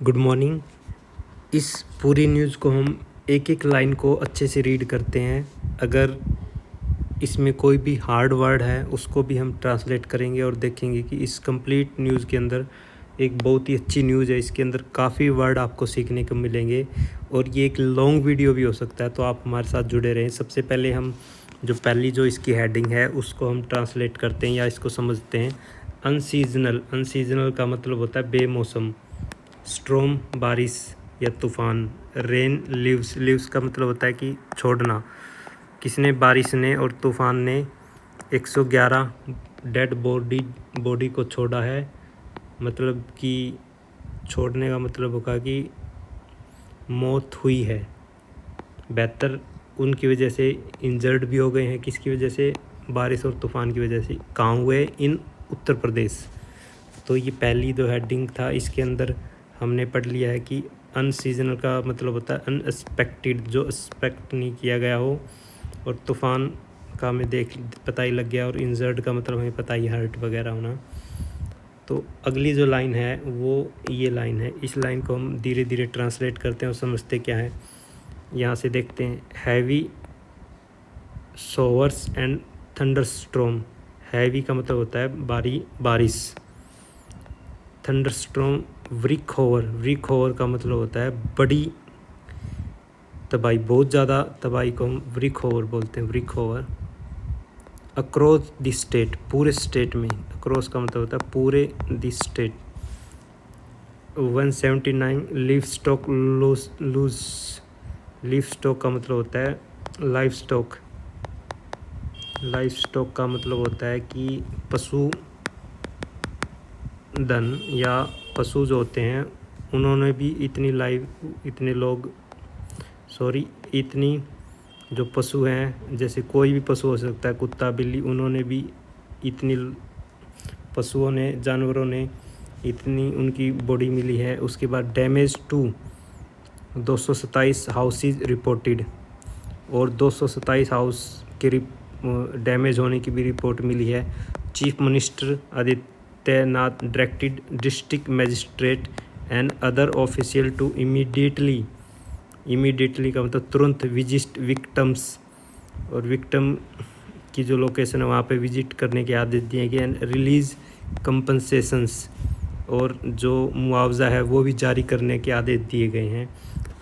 Good morning. इस पूरी news को हम एक एक लाइन को अच्छे से रीड करते हैं। अगर इसमें कोई भी हार्ड वर्ड है उसको भी हम ट्रांसलेट करेंगे और देखेंगे कि इस कंप्लीट न्यूज़ के अंदर एक बहुत ही अच्छी न्यूज़ है। इसके अंदर काफ़ी वर्ड आपको सीखने को मिलेंगे और ये एक लॉन्ग वीडियो भी हो सकता है, तो आप हमारे साथ जुड़े रहें। सबसे पहले हम जो इसकी हेडिंग है उसको हम ट्रांसलेट करते हैं या इसको समझते हैं। अनसीजनल का मतलब होता है बेमौसम। स्ट्रॉम बारिश या तूफ़ान। रेन लीव्स का मतलब होता है कि छोड़ना। किसने? बारिश ने और तूफ़ान ने 111 डेड बॉडी को छोड़ा है। मतलब कि छोड़ने का मतलब होगा कि मौत हुई है। 72 उनकी वजह से इंजर्ड भी हो गए हैं। किसकी वजह से? बारिश और तूफ़ान की वजह से। कहाँ हुए? इन उत्तर प्रदेश। तो ये पहली जो हेडिंग था इसके अंदर हमने पढ़ लिया है कि अनसीजनल का मतलब होता है अनएक्सपेक्टेड, जो एक्सपेक्ट नहीं किया गया हो। और तूफ़ान का हमें पता ही लग गया, और इंजर्ड का मतलब हमें पता ही, हर्ट वगैरह होना। तो अगली जो लाइन है वो ये लाइन है। इस लाइन को हम धीरे धीरे ट्रांसलेट करते हैं और समझते क्या है। यहाँ से देखते हैं। Heavy showers and thunderstorm. Heavy का मतलब होता है भारी बारिश। थंडरस्टॉर्म व्रिक होवर का मतलब होता है बड़ी तबाही, बहुत ज़्यादा तबाही को हम व्रिक होवर बोलते हैं। Wreak havoc. Across the state, पूरे स्टेट में। अक्रॉस का मतलब होता है पूरे the state. 179 livestock lose. Livestock का मतलब होता है लाइफ स्टॉक। लाइफ स्टॉक का मतलब होता है कि पशु धन या पशु जो होते हैं उन्होंने भी इतनी जो पशु हैं, जैसे कोई भी पशु हो सकता है, कुत्ता बिल्ली, उन्होंने भी इतनी जानवरों ने इतनी उनकी बॉडी मिली है। उसके बाद डैमेज टू 227 हाउसेज रिपोर्टेड, और 227 हाउस के डैमेज होने की भी रिपोर्ट मिली है। Chief minister Adityanath directed district magistrate and other official to immediately का मतलब तुरंत विजिट विक्टम्स, और विक्टम की जो लोकेशन है वहाँ पे विजिट करने के आदेश दिए गए। एंड रिलीज़ कंपनसेशंस, और जो मुआवजा है वो भी जारी करने के आदेश दिए गए हैं।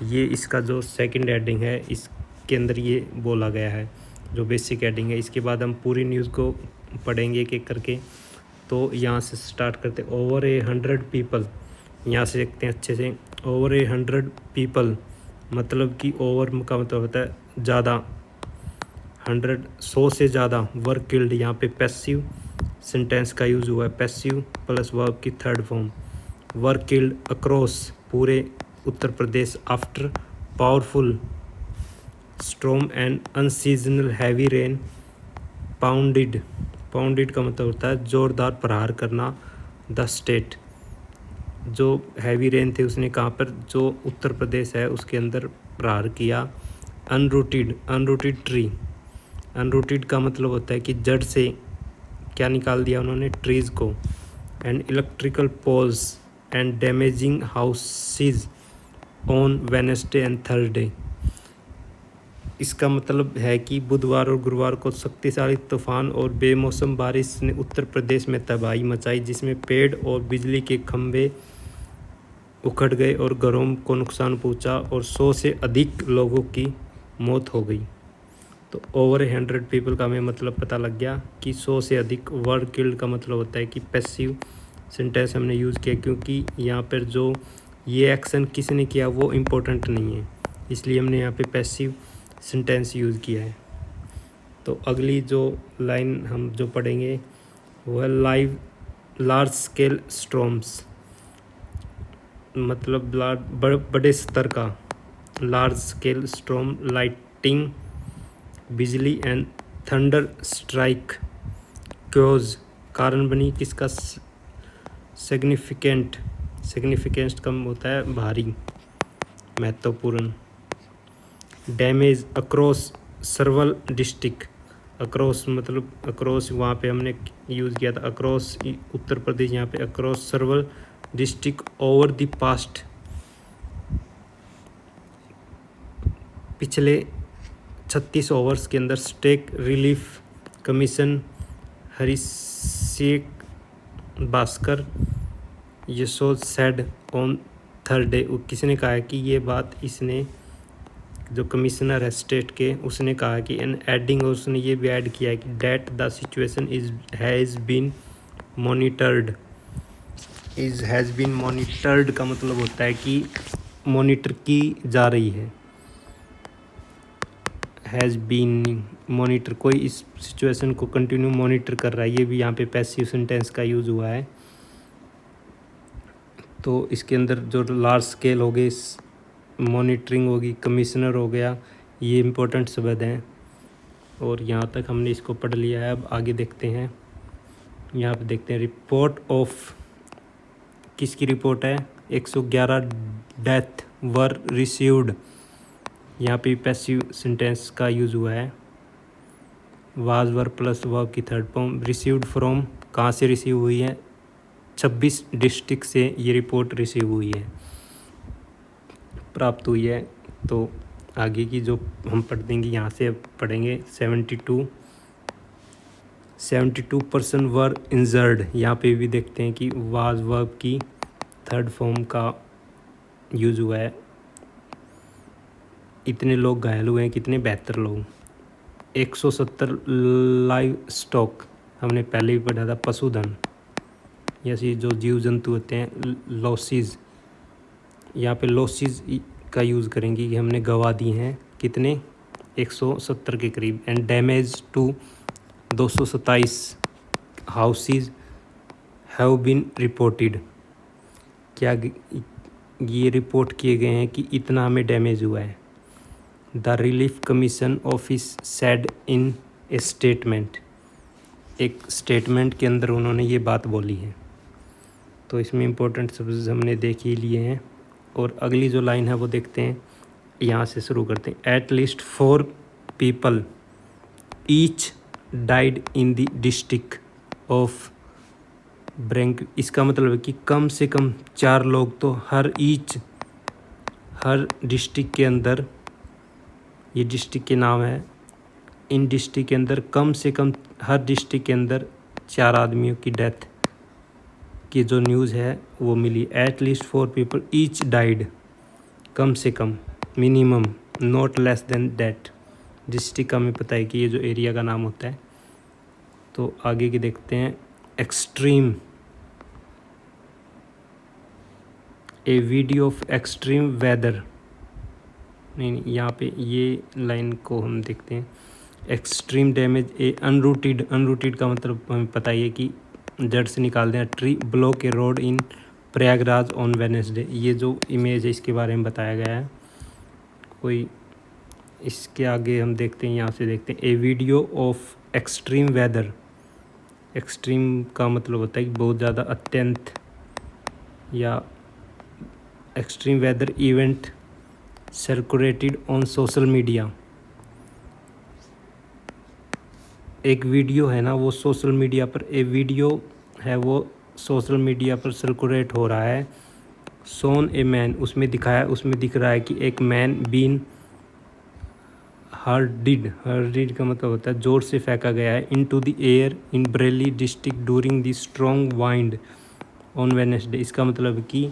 ये इसका जो सेकंड हेडिंग है इसके अंदर ये बोला गया है, जो बेसिक हेडिंग है। इसके बाद हम पूरी न्यूज़ को पढ़ेंगे एक एक करके। तो यहाँ से स्टार्ट करते। ओवर 100 पीपल, यहाँ से देखते हैं अच्छे से। ओवर 100 पीपल मतलब कि ओवर का मतलब होता है ज़्यादा। 100 से ज़्यादा। वर्क किल्ड, यहाँ पे पैसिव सेंटेंस का यूज़ हुआ है। पैसिव प्लस वर्ब की third form. Were killed across पूरे Uttar Pradesh after powerful storm and unseasonal heavy rain. Pounded का मतलब होता है ज़ोरदार प्रहार करना। द स्टेट, जो हैवी रेन थे उसने कहाँ पर? जो उत्तर प्रदेश है उसके अंदर प्रहार किया। Unrooted tree. अनरूटेड का मतलब होता है कि जड़ से क्या निकाल दिया उन्होंने? ट्रीज़ को। And electrical poles and damaging houses on Wednesday and Thursday. इसका मतलब है कि बुधवार और गुरुवार को शक्तिशाली तूफान और बेमौसम बारिश ने उत्तर प्रदेश में तबाही मचाई, जिसमें पेड़ और बिजली के खंभे उखड़ गए और घरों को नुकसान पहुंचा, और 100 से अधिक लोगों की मौत हो गई। तो ओवर 100 पीपल का हमें मतलब पता लग गया कि 100 से अधिक। वर्ड किल्ड का मतलब होता है कि पैसिव सेंटेंस हमने यूज़ किया, क्योंकि यहाँ पर जो ये एक्शन किसने किया वो इम्पोर्टेंट नहीं है, इसलिए हमने यहाँ पे पैसिव सेंटेंस यूज़ किया है। तो अगली जो लाइन हम जो पढ़ेंगे वो है लार्ज स्केल स्टॉर्म्स, मतलब बड़े स्तर का। लार्ज स्केल स्टॉर्म, लाइटिंग, बिजली एंड थंडर स्ट्राइक क्योज कारण बनी। किसका? सिग्निफिकेंट कम होता है भारी, महत्वपूर्ण। Damage across several district. Across मतलब अक्रॉस वहाँ पे हमने यूज़ किया था। अक्रॉस उत्तर प्रदेश, यहाँ पे across several district over the past पिछले 36 ओवर्स के अंदर state relief commission Hrishikesh Bhaskar Yashod said on third day, किसने कहा कि ये बात, इसने जो कमिश्नर है स्टेट के, उसने कहा कि एन एडिंग, उसने ये भी ऐड किया है कि that the situation has been monitored. Has been monitored का मतलब होता है कि मॉनिटर की जा रही है। हैज़ बीन मॉनिटर, कोई इस सिचुएशन को कंटिन्यू मॉनिटर कर रहा है, ये भी यहाँ पे पैसिव सेंटेंस का यूज़ हुआ है। तो इसके अंदर जो लार्ज स्केल हो गए, मॉनिटरिंग होगी, कमिश्नर हो गया, ये इम्पोर्टेंट शब्द हैं। और यहाँ तक हमने इसको पढ़ लिया है। अब आगे देखते हैं, यहाँ पे देखते हैं रिपोर्ट ऑफ, किसकी रिपोर्ट है, 111 डेथ वर रिसीव्ड, यहाँ पे पैसिव सेंटेंस का यूज़ हुआ है। वाज वर प्लस वर्ब की थर्ड फॉर्म। रिसीव्ड फ्रॉम, कहाँ से रिसीव हुई है, 26 डिस्ट्रिक्ट से ये रिपोर्ट रिसीव हुई है, प्राप्त हुई है। तो आगे की जो हम पढ़ देंगे, यहाँ से अब पढ़ेंगे 72% वर इंजर्ड, यहाँ पे भी देखते हैं कि वाज वर्ब की थर्ड फॉर्म का यूज़ हुआ है। इतने लोग घायल हुए हैं, कितने 72 लोग। 170 लाइव स्टॉक, हमने पहले भी पढ़ा था, पशुधन, जैसे जो जीव जंतु होते हैं, लॉसेस, यहाँ पे लॉसेस का यूज़ करेंगे कि हमने गवा दी हैं, कितने, 170 के करीब। And damage to 227 houses have been reported, क्या ये रिपोर्ट किए गए हैं कि इतना हमें डैमेज हुआ है। The relief commission office said in A statement, एक स्टेटमेंट के अंदर उन्होंने ये बात बोली है। तो इसमें इम्पोर्टेंट शब्द हमने देख ही लिए हैं। और अगली जो लाइन है वो देखते हैं, यहाँ से शुरू करते हैं। At least 4 people each died in the district of ब्रैंक, इसका मतलब है कि कम से कम 4 लोग तो हर डिस्ट्रिक्ट के अंदर, ये डिस्ट्रिक्ट के नाम है, इन डिस्ट्रिक्ट के अंदर कम से कम हर डिस्ट्रिक्ट के अंदर 4 आदमियों की डेथ की जो न्यूज़ है वो मिली। At least 4 people each died, कम से कम, minimum, not less than that. District का हमें पता है कि ये जो एरिया का नाम होता है। तो आगे की देखते हैं। Extreme, a video of extreme weather, नहीं, यहाँ पे ये लाइन को हम देखते हैं। एक्सट्रीम डैमेज, ए अनरूटेड का मतलब हमें पता ही है कि जड़ से निकाल दें। Tree block A road in Prayagraj on Wednesday, ये जो इमेज है इसके बारे में बताया गया है। कोई इसके आगे हम देखते हैं, यहाँ से देखते हैं। A video of extreme weather, extreme का मतलब होता है कि बहुत ज़्यादा, अत्यंत, या extreme weather event circulated on social media. एक वीडियो है ना, वो सोशल मीडिया पर, एक वीडियो है वो सोशल मीडिया पर सर्कुलेट हो रहा है। सोन ए मैन, उसमें दिख रहा है कि एक मैन बीन हर्डिड का मतलब होता है जोर से फेंका गया है, into the air in Bareilly district during the strong wind on Wednesday. इसका मतलब कि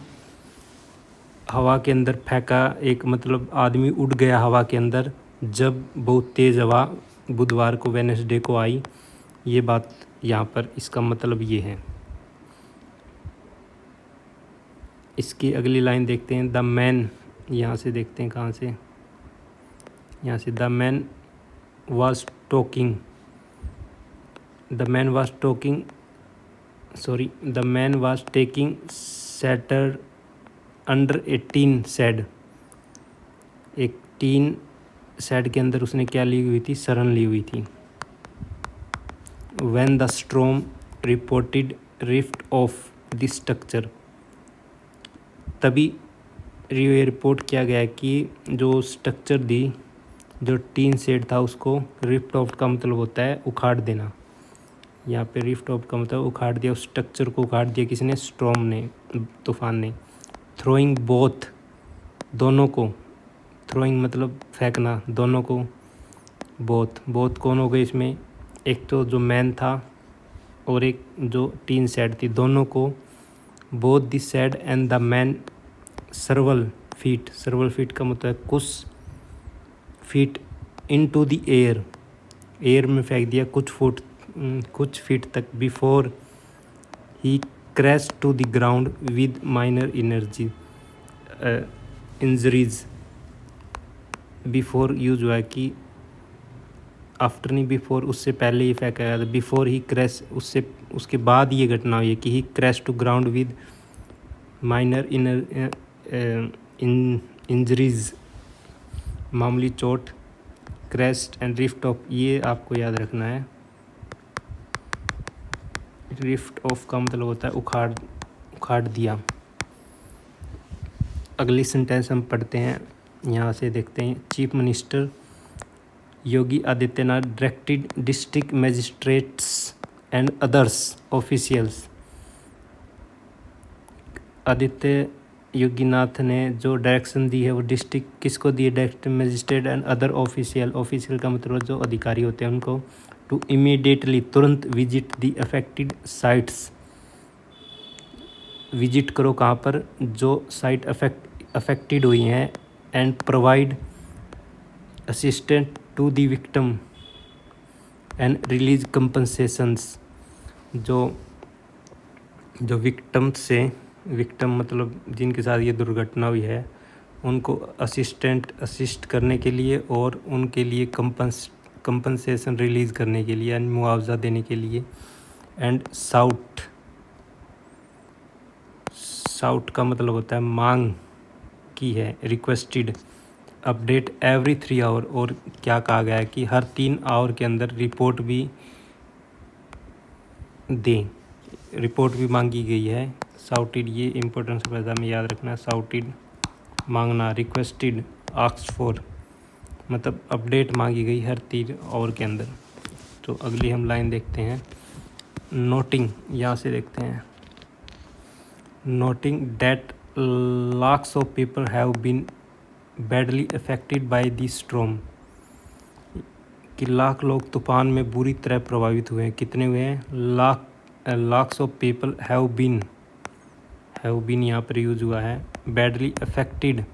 हवा के अंदर फेंका, एक मतलब आदमी उड़ गया हवा के अंदर जब बहुत तेज़ हवा बुधवार को, वेडनेसडे को आई। ये बात यहाँ पर, इसका मतलब ये है। इसकी अगली लाइन देखते हैं। द मैन, यहाँ से देखते हैं कहाँ से, यहाँ से। The man was talking, the man was taking shelter under A tin shed, एक टीन शेड के अंदर उसने क्या ली हुई थी, शरण ली हुई थी। When the storm reported rift of the structure, तभी ये रिपोर्ट किया गया कि जो स्ट्रक्चर दी, जो टीन शेड था, उसको रिफ्ट ऑफ का मतलब होता है उखाड़ देना। यहाँ पे रिफ्ट ऑफ का मतलब उखाड़ दिया, उस स्ट्रक्चर को उखाड़ दिया किसने, स्टॉर्म ने, तूफान ने। थ्रोइंग बोथ, दोनों को, थ्रोइंग मतलब फेंकना, दोनों को। बोथ कौन हो गए इसमें, एक तो जो मैन था और एक जो टीन सेड थी, दोनों को। Both the said and the man सर्वल feet का मतलब है कुछ फीट इनटू द एयर में फेंक दिया कुछ फीट तक, बिफोर ही crash to the ground with minor injuries. Before use हुआ है कि आफ्टर नहीं, बिफोर उससे पहले ही फेंका गया था, बिफोर ही क्रैश उसके बाद ये घटना हुई है कि he crash to ground with minor injuries, मामूली चोट। क्रैश्ड एंड रिफ्ट ऑफ, ये आपको याद रखना है। रिफ्ट ऑफ का मतलब होता है उखाड़ दिया। अगली सेंटेंस हम पढ़ते हैं, यहाँ से देखते हैं। Chief minister Yogi Adityanath directed district magistrates and others officials. Aditya Yoginath ने जो डायरेक्शन दी है वो डिस्ट्रिक्ट किसको दी है, direct magistrate and other official का मतलब जो अधिकारी होते हैं उनको, टू इमीडिएटली तुरंत visit the affected sites. Visit करो कहाँ पर, जो साइट अफेक्टेड हुई हैं, and provide assistant to the victim and release compensations. जो विक्टिम मतलब जिनके साथ ये दुर्घटना हुई है उनको असिस्ट करने के लिए और उनके लिए कंपनसेशन रिलीज़ करने के लिए यानी मुआवजा देने के लिए। एंड साउट का मतलब होता है मांग की है, रिक्वेस्टेड अपडेट एवरी 3 आवर। और क्या कहा गया है कि हर 3 आवर के अंदर रिपोर्ट भी मांगी गई है। साउटेड, ये इम्पोर्टेंस पैदा में याद रखना। साउटेड मांगना, रिक्वेस्टेड आस्क्ड फॉर मतलब अपडेट मांगी गई हर 3 आवर के अंदर। तो अगली हम लाइन देखते हैं। नोटिंग, यहाँ से देखते हैं। Noting that lakhs of people have been badly affected by the storm, कि लाख लोग तूफान में बुरी तरह प्रभावित हुए हैं। कितने हुए हैं, lakhs of people have been यहाँ पर यूज हुआ है। badly affected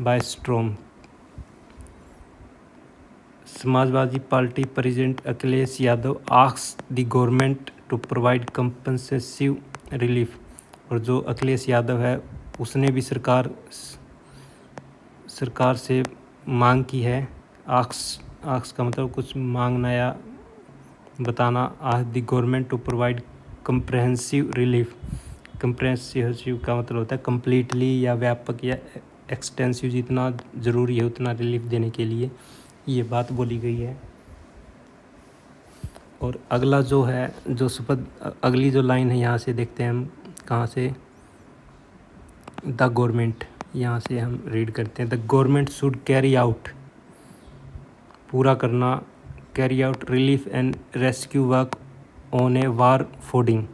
by storm। Samajwadi Party president Akhilesh Yadav asked the government to provide compensative relief. और जो अखिलेश यादव है उसने भी सरकार से मांग की है। आस्क का मतलब कुछ मांगना या बताना। Ask the government to provide comprehensive relief. Comprehensive का मतलब होता है कम्प्लीटली या व्यापक या एक्सटेंसिव, जितना ज़रूरी है उतना रिलीफ देने के लिए ये बात बोली गई है। और अगला जो है अगली जो लाइन है यहाँ से देखते हैं हम कहाँ से, द गवर्नमेंट, यहाँ से हम रीड करते हैं। The government should carry out, पूरा करना, carry out relief and rescue work on A war fooding.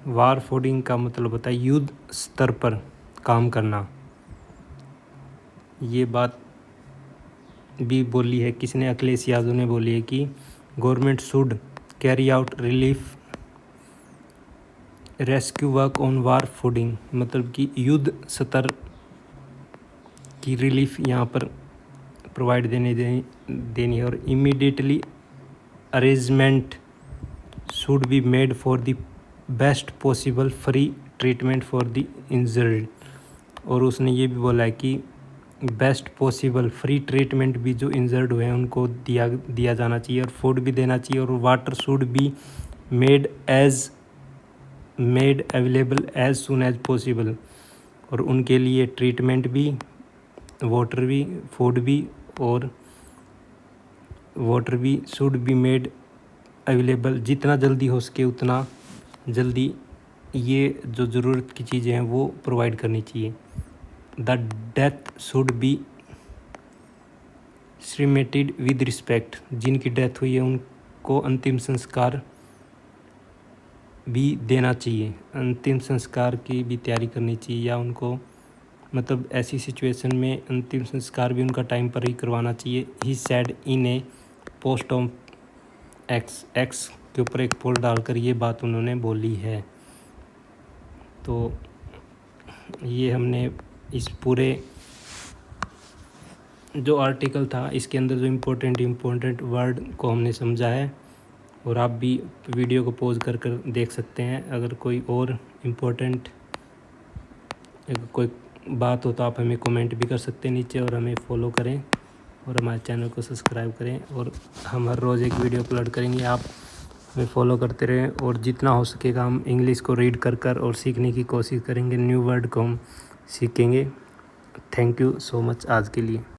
War fooding का मतलब होता है युद्ध स्तर पर काम करना। ये बात भी बोली है किसने, अखिलेश यादव ने बोली है कि government should carry out relief rescue work on war fooding, मतलब कि युद्ध स्तर की रिलीफ यहाँ पर प्रोवाइड देनी है। और immediately arrangement should be made for the best possible free treatment for the injured. और उसने ये भी बोला है कि बेस्ट पॉसिबल फ्री ट्रीटमेंट भी जो इंजर्ड हुए हैं उनको दिया जाना चाहिए, और फूड भी देना चाहिए, और water should be made available as soon as possible. और उनके लिए ट्रीटमेंट भी, वाटर भी, फूड भी और वाटर भी शुड बी मेड अवेलेबल, जितना जल्दी हो सके उतना जल्दी ये जो ज़रूरत की चीज़ें हैं वो प्रोवाइड करनी चाहिए। The death should be cremated with respect, जिनकी डेथ हुई है उनको अंतिम संस्कार भी देना चाहिए, अंतिम संस्कार की भी तैयारी करनी चाहिए या उनको मतलब ऐसी सिचुएशन में अंतिम संस्कार भी उनका टाइम पर ही करवाना चाहिए। He said in a post on X के ऊपर एक पोल डालकर ये बात उन्होंने बोली है। तो ये हमने इस पूरे जो आर्टिकल था इसके अंदर जो इम्पोर्टेंट वर्ड को हमने समझा है, और आप भी वीडियो को पॉज कर देख सकते हैं। अगर कोई और इम्पोर्टेंट कोई बात हो तो आप हमें कमेंट भी कर सकते हैं नीचे, और हमें फॉलो करें और हमारे चैनल को सब्सक्राइब करें। और हम हर रोज़ एक वीडियो अपलोड करेंगे, आप हमें फॉलो करते रहें। और जितना हो सकेगा हम इंग्लिश को रीड कर और सीखने की कोशिश करेंगे, न्यू वर्ड को हम सीखेंगे। थैंक यू सो मच आज के लिए।